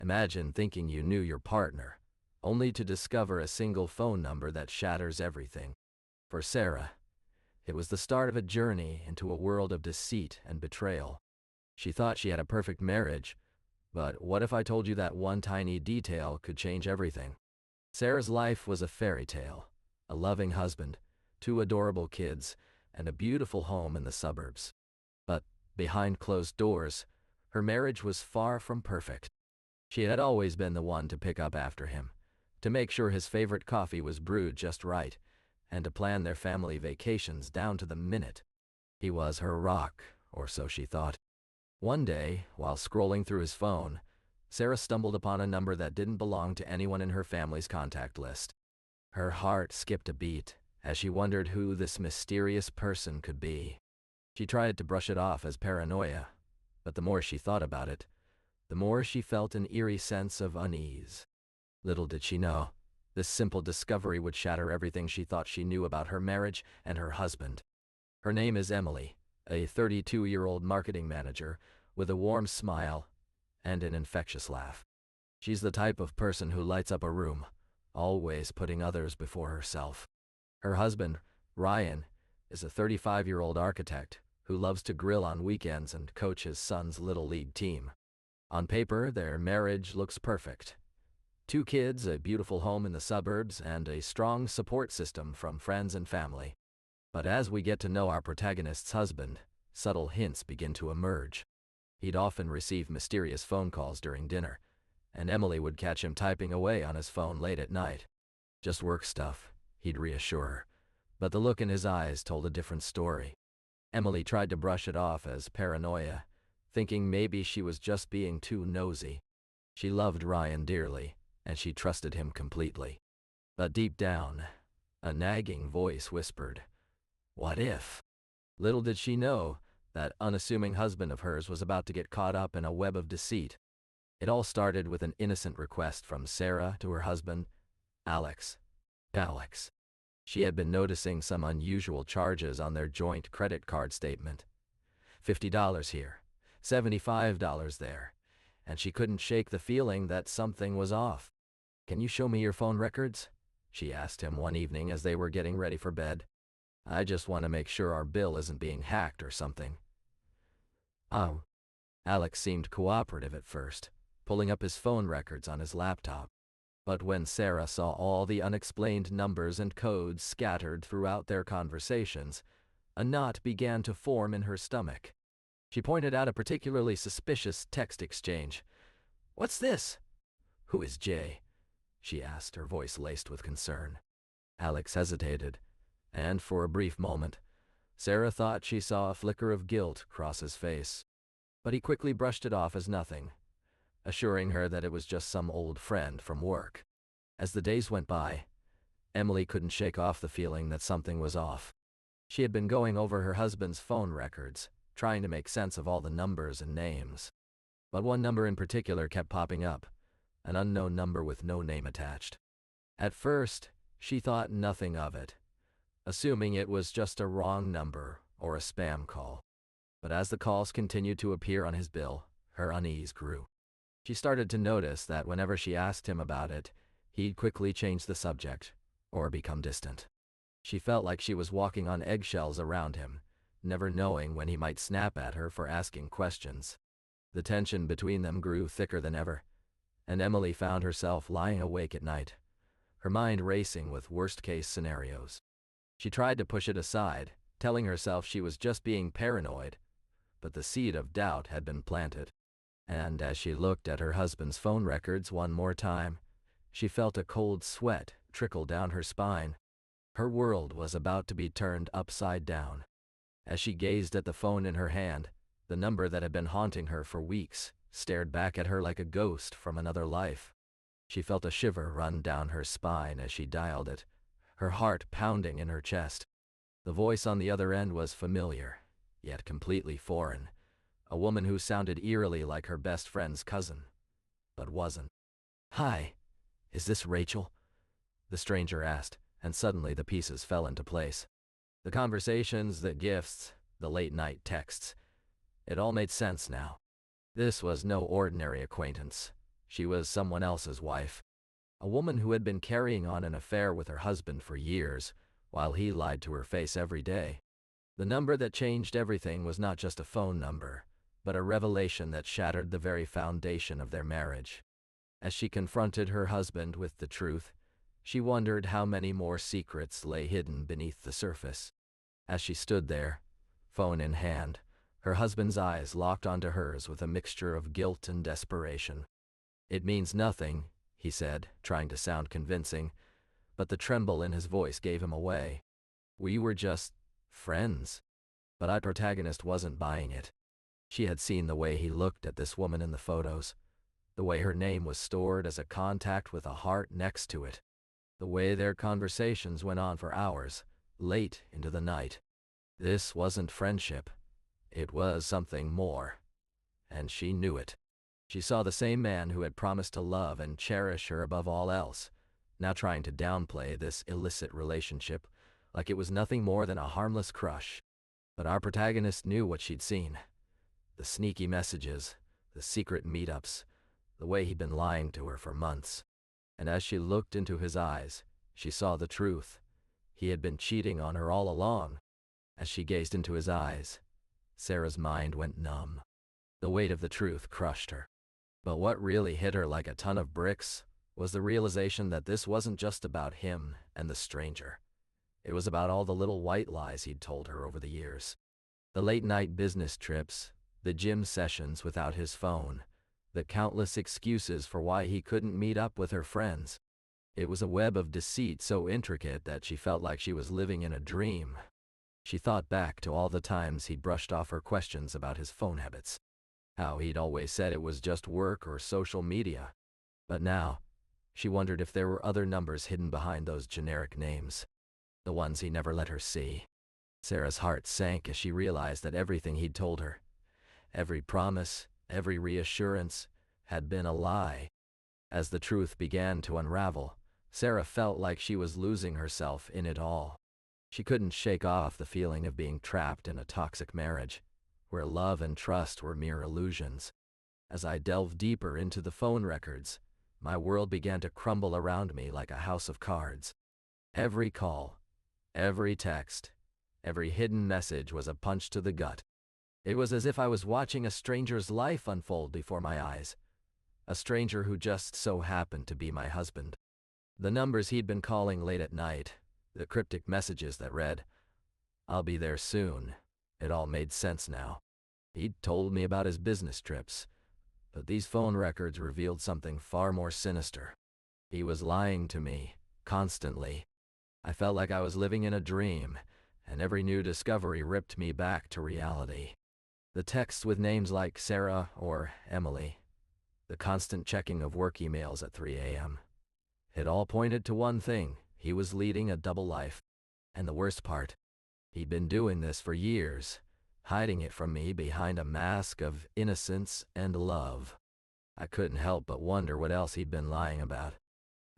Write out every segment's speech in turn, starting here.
Imagine thinking you knew your partner, only to discover a single phone number that shatters everything. For Sarah, it was the start of a journey into a world of deceit and betrayal. She thought she had a perfect marriage, but what if I told you that one tiny detail could change everything? Sarah's life was a fairy tale, a loving husband, two adorable kids, and a beautiful home in the suburbs. But behind closed doors, her marriage was far from perfect. She had always been the one to pick up after him, to make sure his favorite coffee was brewed just right, and to plan their family vacations down to the minute. He was her rock, or so she thought. One day, while scrolling through his phone, Sarah stumbled upon a number that didn't belong to anyone in her family's contact list. Her heart skipped a beat as she wondered who this mysterious person could be. She tried to brush it off as paranoia, but the more she thought about it, the more she felt an eerie sense of unease. Little did she know, this simple discovery would shatter everything she thought she knew about her marriage and her husband. Her name is Emily, a 32-year-old marketing manager with a warm smile and an infectious laugh. She's the type of person who lights up a room, always putting others before herself. Her husband, Ryan, is a 35-year-old architect who loves to grill on weekends and coach his son's little league team. On paper, their marriage looks perfect. 2 kids, a beautiful home in the suburbs, and a strong support system from friends and family. But as we get to know our protagonist's husband, subtle hints begin to emerge. He'd often receive mysterious phone calls during dinner, and Emily would catch him typing away on his phone late at night. Just work stuff, he'd reassure her, but the look in his eyes told a different story. Emily tried to brush it off as paranoia, thinking maybe she was just being too nosy. She loved Ryan dearly, and she trusted him completely. But deep down, a nagging voice whispered, "What if?" Little did she know, that unassuming husband of hers was about to get caught up in a web of deceit. It all started with an innocent request from Sarah to her husband, Alex. She had been noticing some unusual charges on their joint credit card statement. $50 here, $75 there, and she couldn't shake the feeling that something was off. "Can you show me your phone records?" she asked him one evening as they were getting ready for bed. "I just want to make sure our bill isn't being hacked or something." "Oh." Alex seemed cooperative at first, pulling up his phone records on his laptop. But when Sarah saw all the unexplained numbers and codes scattered throughout their conversations, a knot began to form in her stomach. She pointed out a particularly suspicious text exchange. "What's this?" "Who is Jay?" she asked, her voice laced with concern. Alex hesitated, and for a brief moment, Sarah thought she saw a flicker of guilt cross his face. But he quickly brushed it off as nothing, assuring her that it was just some old friend from work. As the days went by, Emily couldn't shake off the feeling that something was off. She had been going over her husband's phone records, trying to make sense of all the numbers and names. But one number in particular kept popping up, an unknown number with no name attached. At first, she thought nothing of it, assuming it was just a wrong number or a spam call. But as the calls continued to appear on his bill, her unease grew. She started to notice that whenever she asked him about it, he'd quickly change the subject or become distant. She felt like she was walking on eggshells around him, never knowing when he might snap at her for asking questions. The tension between them grew thicker than ever, and Emily found herself lying awake at night, her mind racing with worst-case scenarios. She tried to push it aside, telling herself she was just being paranoid, but the seed of doubt had been planted. And as she looked at her husband's phone records one more time, she felt a cold sweat trickle down her spine. Her world was about to be turned upside down. As she gazed at the phone in her hand, the number that had been haunting her for weeks stared back at her like a ghost from another life. She felt a shiver run down her spine as she dialed it, her heart pounding in her chest. The voice on the other end was familiar, yet completely foreign. A woman who sounded eerily like her best friend's cousin, but wasn't. "Hi, is this Rachel?" the stranger asked, and suddenly the pieces fell into place. The conversations, the gifts, the late-night texts. It all made sense now. This was no ordinary acquaintance. She was someone else's wife, a woman who had been carrying on an affair with her husband for years, while he lied to her face every day. The number that changed everything was not just a phone number, but a revelation that shattered the very foundation of their marriage. As she confronted her husband with the truth, she wondered how many more secrets lay hidden beneath the surface. As she stood there, phone in hand, her husband's eyes locked onto hers with a mixture of guilt and desperation. "It means nothing," he said, trying to sound convincing, but the tremble in his voice gave him away. "We were just friends." But our protagonist wasn't buying it. She had seen the way he looked at this woman in the photos, the way her name was stored as a contact with a heart next to it, the way their conversations went on for hours, late into the night. This wasn't friendship. It was something more. And she knew it. She saw the same man who had promised to love and cherish her above all else, now trying to downplay this illicit relationship like it was nothing more than a harmless crush. But our protagonist knew what she'd seen. The sneaky messages, the secret meetups, the way he'd been lying to her for months. And as she looked into his eyes, she saw the truth. He had been cheating on her all along. As she gazed into his eyes, Sarah's mind went numb. The weight of the truth crushed her. But what really hit her like a ton of bricks was the realization that this wasn't just about him and the stranger. It was about all the little white lies he'd told her over the years. The late-night business trips, the gym sessions without his phone, the countless excuses for why he couldn't meet up with her friends. It was a web of deceit so intricate that she felt like she was living in a dream. She thought back to all the times he'd brushed off her questions about his phone habits, how he'd always said it was just work or social media. But now, she wondered if there were other numbers hidden behind those generic names, the ones he never let her see. Sarah's heart sank as she realized that everything he'd told her, every promise, every reassurance, had been a lie. As the truth began to unravel, Sarah felt like she was losing herself in it all. She couldn't shake off the feeling of being trapped in a toxic marriage, where love and trust were mere illusions. As I delved deeper into the phone records, my world began to crumble around me like a house of cards. Every call, every text, every hidden message was a punch to the gut. It was as if I was watching a stranger's life unfold before my eyes, a stranger who just so happened to be my husband. The numbers he'd been calling late at night, the cryptic messages that read, "I'll be there soon," it all made sense now. He'd told me about his business trips, but these phone records revealed something far more sinister. He was lying to me, constantly. I felt like I was living in a dream, and every new discovery ripped me back to reality. The texts with names like Sarah or Emily, the constant checking of work emails at 3 a.m. It all pointed to one thing: he was leading a double life. And the worst part, he'd been doing this for years, hiding it from me behind a mask of innocence and love. I couldn't help but wonder what else he'd been lying about.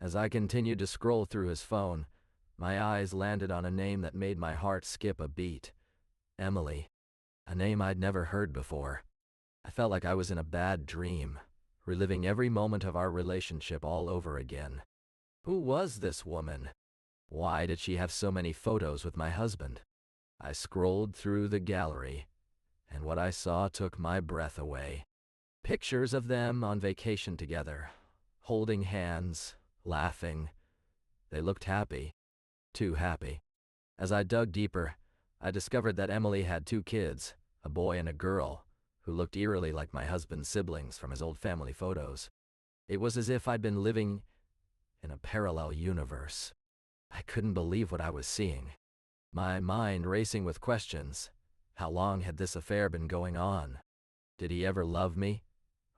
As I continued to scroll through his phone, my eyes landed on a name that made my heart skip a beat. Emily. A name I'd never heard before. I felt like I was in a bad dream, reliving every moment of our relationship all over again. Who was this woman? Why did she have so many photos with my husband? I scrolled through the gallery, and what I saw took my breath away. Pictures of them on vacation together, holding hands, laughing. They looked happy, too happy. As I dug deeper, I discovered that Emily had 2 kids, a boy and a girl, who looked eerily like my husband's siblings from his old family photos. It was as if I'd been living in a parallel universe. I couldn't believe what I was seeing, my mind racing with questions. How long had this affair been going on? Did he ever love me?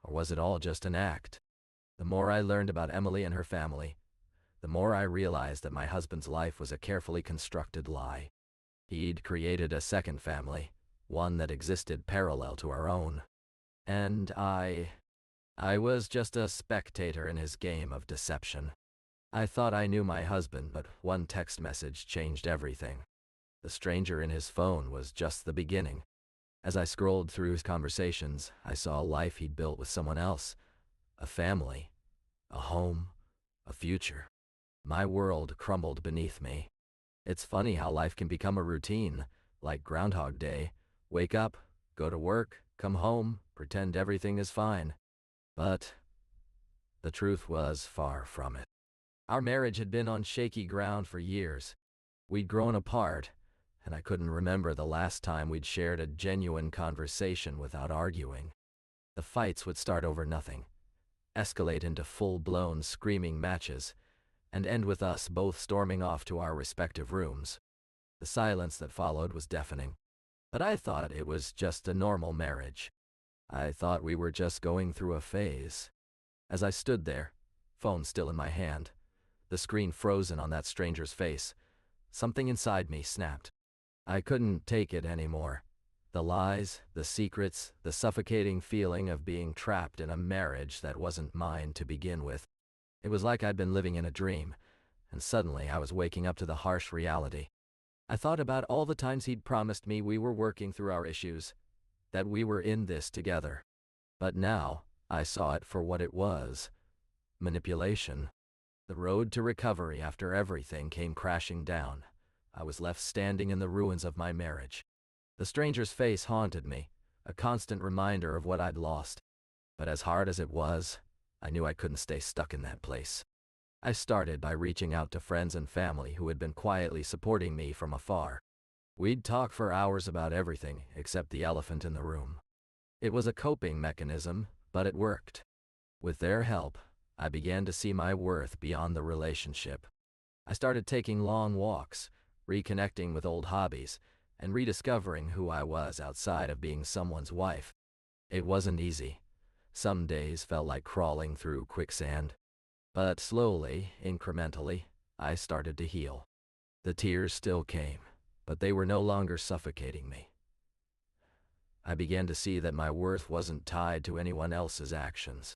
Or was it all just an act? The more I learned about Emily and her family, the more I realized that my husband's life was a carefully constructed lie. He'd created a second family, one that existed parallel to our own. And I was just a spectator in his game of deception. I thought I knew my husband, but one text message changed everything. The stranger in his phone was just the beginning. As I scrolled through his conversations, I saw a life he'd built with someone else, a family, a home, a future. My world crumbled beneath me. It's funny how life can become a routine, like Groundhog Day. Wake up, go to work, come home, pretend everything is fine. But the truth was far from it. Our marriage had been on shaky ground for years. We'd grown apart, and I couldn't remember the last time we'd shared a genuine conversation without arguing. The fights would start over nothing, escalate into full-blown screaming matches, and end with us both storming off to our respective rooms. The silence that followed was deafening. But I thought it was just a normal marriage. I thought we were just going through a phase. As I stood there, phone still in my hand, the screen frozen on that stranger's face, something inside me snapped. I couldn't take it anymore. The lies, the secrets, the suffocating feeling of being trapped in a marriage that wasn't mine to begin with. It was like I'd been living in a dream, and suddenly I was waking up to the harsh reality. I thought about all the times he'd promised me we were working through our issues, that we were in this together. But now, I saw it for what it was: manipulation. The road to recovery after everything came crashing down. I was left standing in the ruins of my marriage. The stranger's face haunted me, a constant reminder of what I'd lost. But as hard as it was, I knew I couldn't stay stuck in that place. I started by reaching out to friends and family who had been quietly supporting me from afar. We'd talk for hours about everything except the elephant in the room. It was a coping mechanism, but it worked. With their help, I began to see my worth beyond the relationship. I started taking long walks, reconnecting with old hobbies, and rediscovering who I was outside of being someone's wife. It wasn't easy. Some days felt like crawling through quicksand. But slowly, incrementally, I started to heal. The tears still came, but they were no longer suffocating me. I began to see that my worth wasn't tied to anyone else's actions.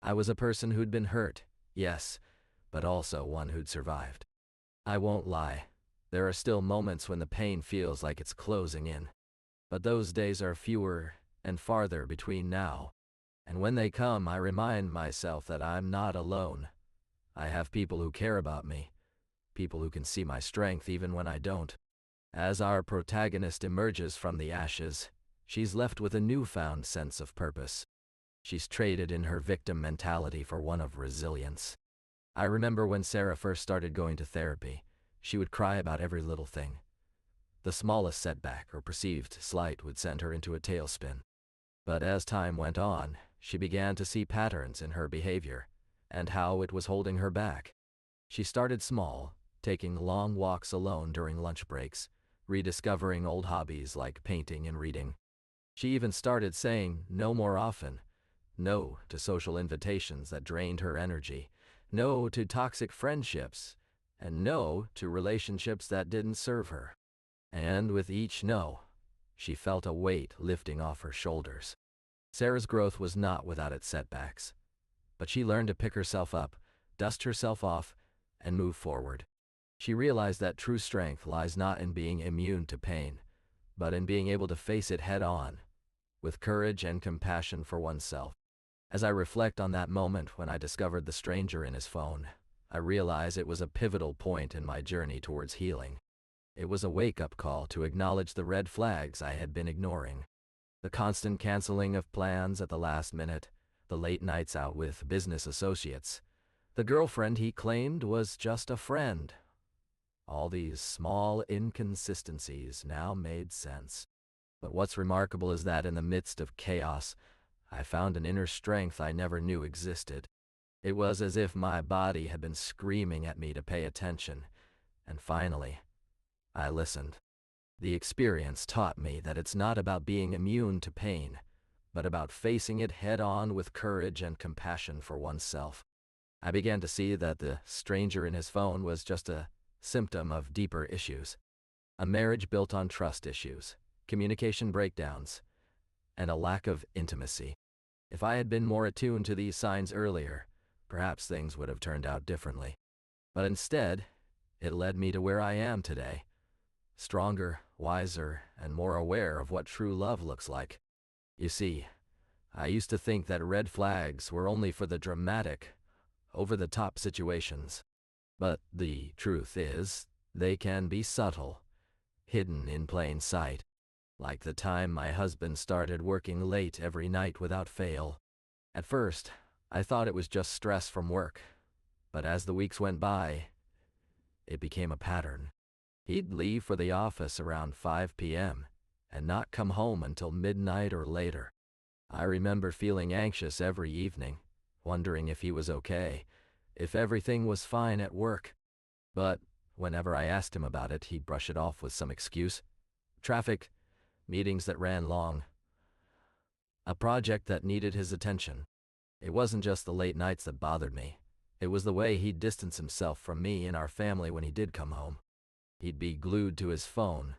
I was a person who'd been hurt, yes, but also one who'd survived. I won't lie. There are still moments when the pain feels like it's closing in. But those days are fewer and farther between now. And when they come, I remind myself that I'm not alone. I have people who care about me, people who can see my strength even when I don't. As our protagonist emerges from the ashes, she's left with a newfound sense of purpose. She's traded in her victim mentality for one of resilience. I remember when Sarah first started going to therapy, she would cry about every little thing. The smallest setback or perceived slight would send her into a tailspin. But as time went on, she began to see patterns in her behavior and how it was holding her back. She started small, taking long walks alone during lunch breaks, rediscovering old hobbies like painting and reading. She even started saying no more often. No to social invitations that drained her energy. No to toxic friendships. And no to relationships that didn't serve her. And with each no, she felt a weight lifting off her shoulders. Sarah's growth was not without its setbacks, but she learned to pick herself up, dust herself off, and move forward. She realized that true strength lies not in being immune to pain, but in being able to face it head-on, with courage and compassion for oneself. As I reflect on that moment when I discovered the stranger in his phone, I realize it was a pivotal point in my journey towards healing. It was a wake-up call to acknowledge the red flags I had been ignoring. The constant canceling of plans at the last minute, the late nights out with business associates, the girlfriend he claimed was just a friend. All these small inconsistencies now made sense. But what's remarkable is that in the midst of chaos, I found an inner strength I never knew existed. It was as if my body had been screaming at me to pay attention, and finally, I listened. The experience taught me that it's not about being immune to pain, but about facing it head-on with courage and compassion for oneself. I began to see that the stranger in his phone was just a symptom of deeper issues. A marriage built on trust issues, communication breakdowns, and a lack of intimacy. If I had been more attuned to these signs earlier, perhaps things would have turned out differently. But instead, it led me to where I am today. Stronger, wiser, and more aware of what true love looks like. You see, I used to think that red flags were only for the dramatic, over-the-top situations. But the truth is, they can be subtle, hidden in plain sight. Like the time my husband started working late every night without fail. At first, I thought it was just stress from work, but as the weeks went by, it became a pattern. He'd leave for the office around 5 p.m. and not come home until midnight or later. I remember feeling anxious every evening, wondering if he was okay, if everything was fine at work. But whenever I asked him about it, he'd brush it off with some excuse. Traffic, meetings that ran long, a project that needed his attention. It wasn't just the late nights that bothered me. It was the way he'd distance himself from me and our family when he did come home. He'd be glued to his phone,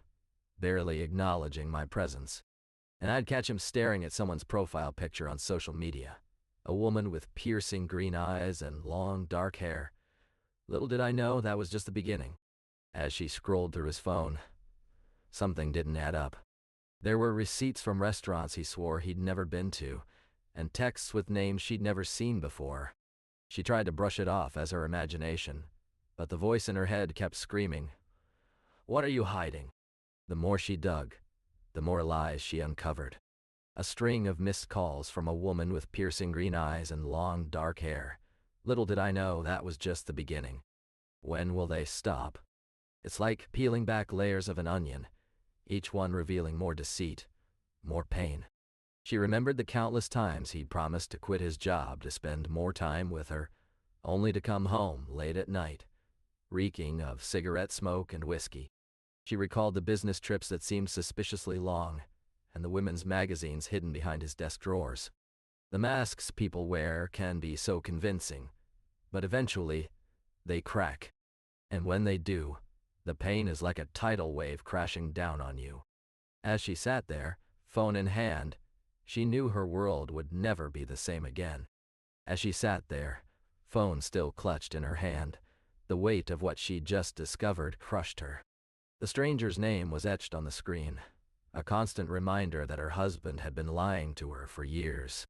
barely acknowledging my presence. And I'd catch him staring at someone's profile picture on social media. A woman with piercing green eyes and long, dark hair. Little did I know that was just the beginning. As she scrolled through his phone, something didn't add up. There were receipts from restaurants he swore he'd never been to, and texts with names she'd never seen before. She tried to brush it off as her imagination, but the voice in her head kept screaming, "What are you hiding?" The more she dug, the more lies she uncovered. A string of missed calls from a woman with piercing green eyes and long, dark hair. Little did I know that was just the beginning. When will they stop? It's like peeling back layers of an onion, each one revealing more deceit, more pain. She remembered the countless times he'd promised to quit his job to spend more time with her, only to come home late at night, reeking of cigarette smoke and whiskey. She recalled the business trips that seemed suspiciously long, and the women's magazines hidden behind his desk drawers. The masks people wear can be so convincing, but eventually, they crack. And when they do, the pain is like a tidal wave crashing down on you. As she sat there, phone in hand, she knew her world would never be the same again. As she sat there, phone still clutched in her hand, the weight of what she'd just discovered crushed her. The stranger's name was etched on the screen, a constant reminder that her husband had been lying to her for years.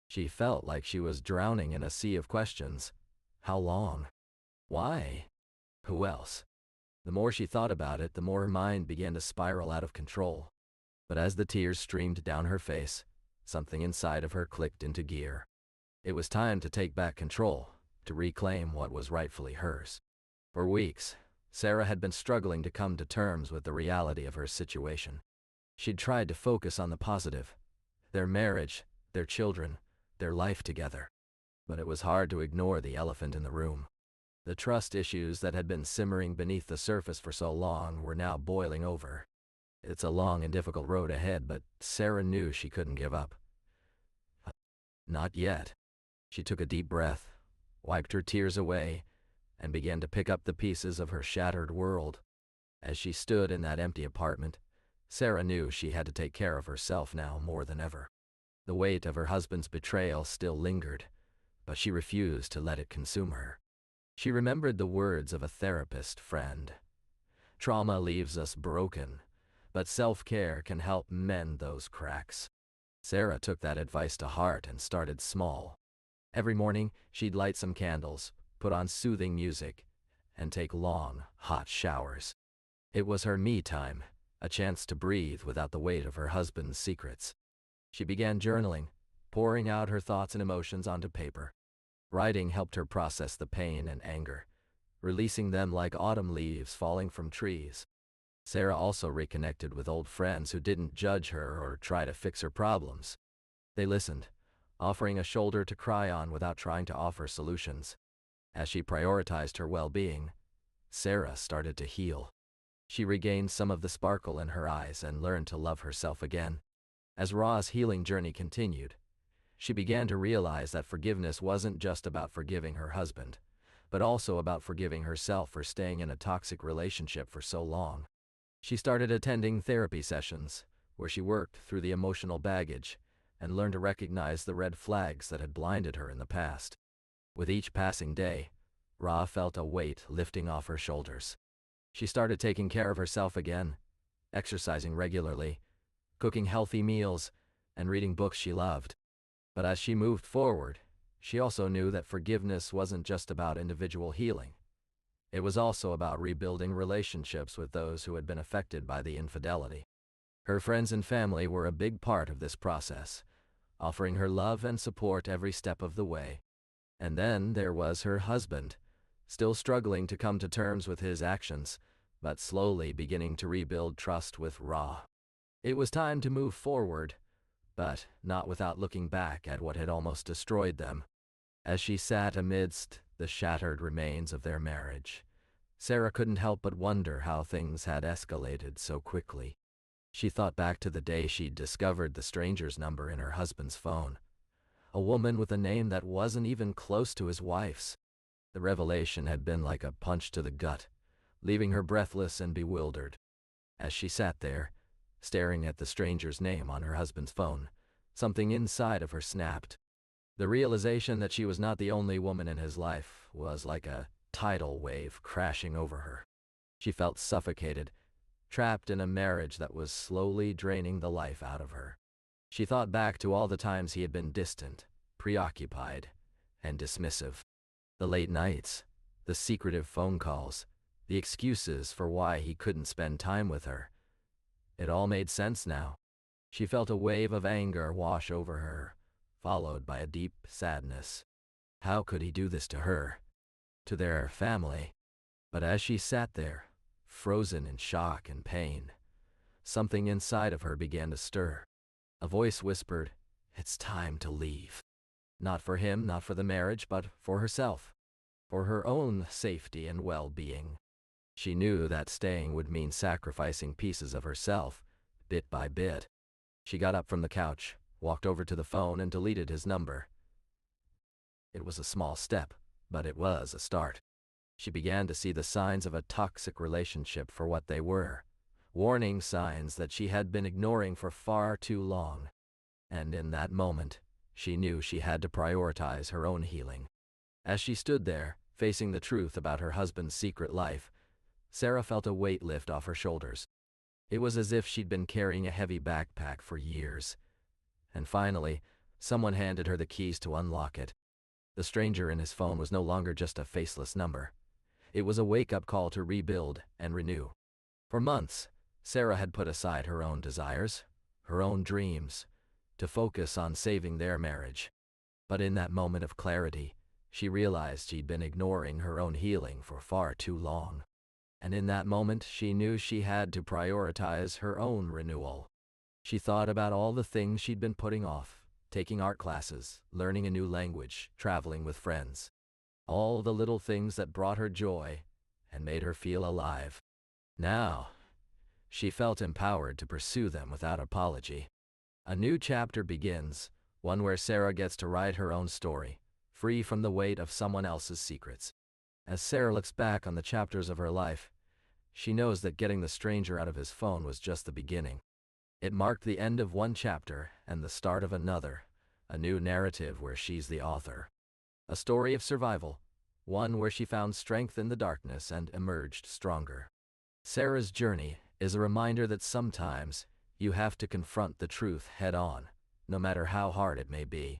She felt like she was drowning in a sea of questions. How long? Why? Who else? The more she thought about it, the more her mind began to spiral out of control. But as the tears streamed down her face, something inside of her clicked into gear. It was time to take back control, to reclaim what was rightfully hers. For weeks, Sarah had been struggling to come to terms with the reality of her situation. She'd tried to focus on the positive, their marriage, their children, their life together. But it was hard to ignore the elephant in the room. The trust issues that had been simmering beneath the surface for so long were now boiling over. It's a long and difficult road ahead, but Sarah knew she couldn't give up. Not yet. She took a deep breath, wiped her tears away, and began to pick up the pieces of her shattered world. As she stood in that empty apartment, Sarah knew she had to take care of herself now more than ever. The weight of her husband's betrayal still lingered, but she refused to let it consume her. She remembered the words of a therapist friend. Trauma leaves us broken, but self-care can help mend those cracks. Sarah took that advice to heart and started small. Every morning, she'd light some candles, put on soothing music, and take long, hot showers. It was her me time, a chance to breathe without the weight of her husband's secrets. She began journaling, pouring out her thoughts and emotions onto paper. Writing helped her process the pain and anger, releasing them like autumn leaves falling from trees. Sarah also reconnected with old friends who didn't judge her or try to fix her problems. They listened, offering a shoulder to cry on without trying to offer solutions. As she prioritized her well-being, Sarah started to heal. She regained some of the sparkle in her eyes and learned to love herself again. As Ra's healing journey continued, she began to realize that forgiveness wasn't just about forgiving her husband, but also about forgiving herself for staying in a toxic relationship for so long. She started attending therapy sessions, where she worked through the emotional baggage and learned to recognize the red flags that had blinded her in the past. With each passing day, Ra felt a weight lifting off her shoulders. She started taking care of herself again, exercising regularly, cooking healthy meals, and reading books she loved. But as she moved forward, she also knew that forgiveness wasn't just about individual healing. It was also about rebuilding relationships with those who had been affected by the infidelity. Her friends and family were a big part of this process, offering her love and support every step of the way. And then there was her husband, still struggling to come to terms with his actions, but slowly beginning to rebuild trust with Ra. It was time to move forward, but not without looking back at what had almost destroyed them. As she sat amidst the shattered remains of their marriage, Sarah couldn't help but wonder how things had escalated so quickly. She thought back to the day she'd discovered the stranger's number in her husband's phone, a woman with a name that wasn't even close to his wife's. The revelation had been like a punch to the gut, leaving her breathless and bewildered. As she sat there, staring at the stranger's name on her husband's phone, something inside of her snapped. The realization that she was not the only woman in his life was like a tidal wave crashing over her. She felt suffocated, trapped in a marriage that was slowly draining the life out of her. She thought back to all the times he had been distant, preoccupied, and dismissive. The late nights, the secretive phone calls, the excuses for why he couldn't spend time with her. It all made sense now. She felt a wave of anger wash over her, followed by a deep sadness. How could he do this to her? To their family? But as she sat there, frozen in shock and pain, something inside of her began to stir. A voice whispered, "It's time to leave." Not for him, not for the marriage, but for herself. For her own safety and well-being. She knew that staying would mean sacrificing pieces of herself, bit by bit. She got up from the couch, walked over to the phone and deleted his number. It was a small step, but it was a start. She began to see the signs of a toxic relationship for what they were, warning signs that she had been ignoring for far too long. And in that moment, she knew she had to prioritize her own healing. As she stood there, facing the truth about her husband's secret life, Sarah felt a weight lift off her shoulders. It was as if she'd been carrying a heavy backpack for years. And finally, someone handed her the keys to unlock it. The stranger in his phone was no longer just a faceless number. It was a wake-up call to rebuild and renew. For months, Sarah had put aside her own desires, her own dreams, to focus on saving their marriage. But in that moment of clarity, she realized she'd been ignoring her own healing for far too long. And in that moment, she knew she had to prioritize her own renewal. She thought about all the things she'd been putting off, taking art classes, learning a new language, traveling with friends. All the little things that brought her joy and made her feel alive. Now, she felt empowered to pursue them without apology. A new chapter begins, one where Sarah gets to write her own story, free from the weight of someone else's secrets. As Sarah looks back on the chapters of her life, she knows that getting the stranger out of his phone was just the beginning. It marked the end of one chapter and the start of another, a new narrative where she's the author. A story of survival, one where she found strength in the darkness and emerged stronger. Sarah's journey is a reminder that sometimes you have to confront the truth head-on, no matter how hard it may be.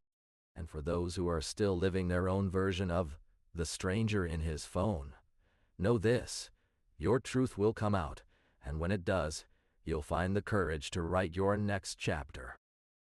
And for those who are still living their own version of the stranger in his phone, know this: your truth will come out, and when it does, you'll find the courage to write your next chapter.